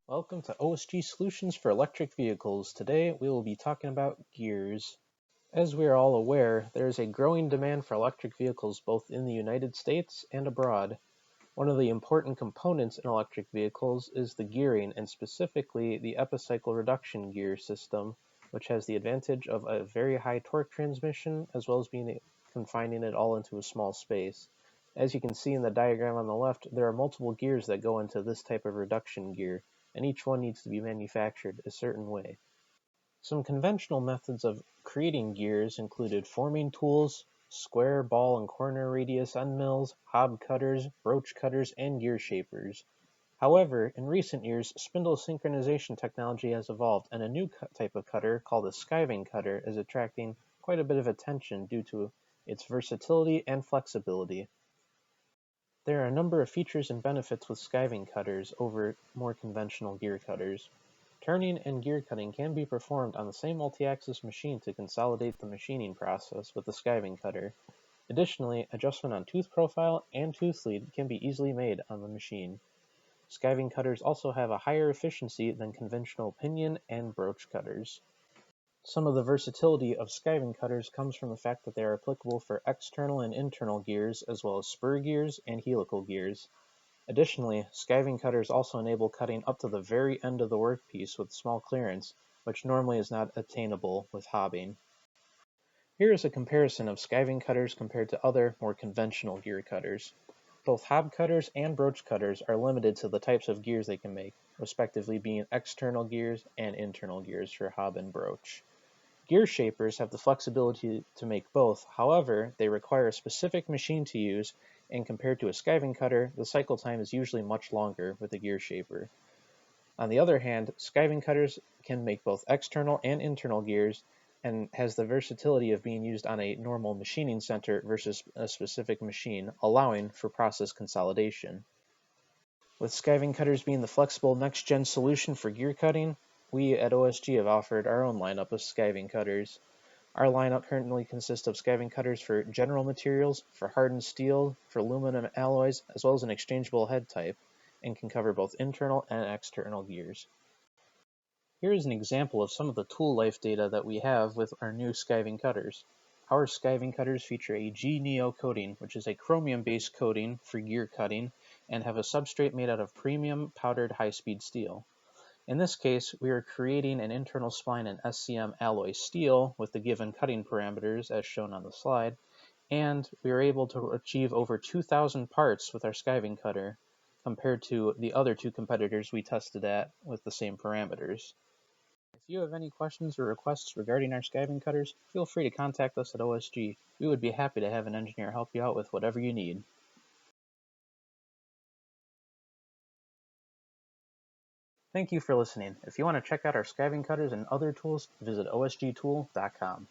Welcome to OSG Solutions for Electric Vehicles. Today we will be talking about gears. As we are all aware, there is a growing demand for electric vehicles both in the United States and abroad. One of the important components in electric vehicles is the gearing, and specifically the epicycle reduction gear system, which has the advantage of a very high torque transmission as well as confining it all into a small space. As you can see in the diagram on the left, there are multiple gears that go into this type of reduction gear, and each one needs to be manufactured a certain way. Some conventional methods of creating gears included forming tools, square, ball, and corner radius end mills, hob cutters, broach cutters, and gear shapers. However, in recent years, spindle synchronization technology has evolved, and a new type of cutter called a skiving cutter is attracting quite a bit of attention due to its versatility and flexibility. There are a number of features and benefits with skiving cutters over more conventional gear cutters. Turning and gear cutting can be performed on the same multi-axis machine to consolidate the machining process with the skiving cutter. Additionally, adjustment on tooth profile and tooth lead can be easily made on the machine. Skiving cutters also have a higher efficiency than conventional pinion and broach cutters. Some of the versatility of skiving cutters comes from the fact that they are applicable for external and internal gears, as well as spur gears and helical gears. Additionally, skiving cutters also enable cutting up to the very end of the workpiece with small clearance, which normally is not attainable with hobbing. Here is a comparison of skiving cutters compared to other, more conventional gear cutters. Both hob cutters and broach cutters are limited to the types of gears they can make, respectively being external gears and internal gears for hob and broach. Gear shapers have the flexibility to make both, however, they require a specific machine to use, and compared to a skiving cutter, the cycle time is usually much longer with a gear shaper. On the other hand, skiving cutters can make both external and internal gears, and has the versatility of being used on a normal machining center versus a specific machine, allowing for process consolidation. With skiving cutters being the flexible next-gen solution for gear cutting, we at OSG have offered our own lineup of skiving cutters. Our lineup currently consists of skiving cutters for general materials, for hardened steel, for aluminum alloys, as well as an exchangeable head type, and can cover both internal and external gears. Here is an example of some of the tool life data that we have with our new skiving cutters. Our skiving cutters feature a G-Neo coating, which is a chromium-based coating for gear cutting, and have a substrate made out of premium powdered high-speed steel. In this case, we are creating an internal spline in SCM alloy steel with the given cutting parameters as shown on the slide, and we are able to achieve over 2,000 parts with our skiving cutter, compared to the other two competitors we tested at with the same parameters. If you have any questions or requests regarding our skiving cutters, feel free to contact us at OSG. We would be happy to have an engineer help you out with whatever you need. Thank you for listening. If you want to check out our skiving cutters and other tools, visit osgtool.com.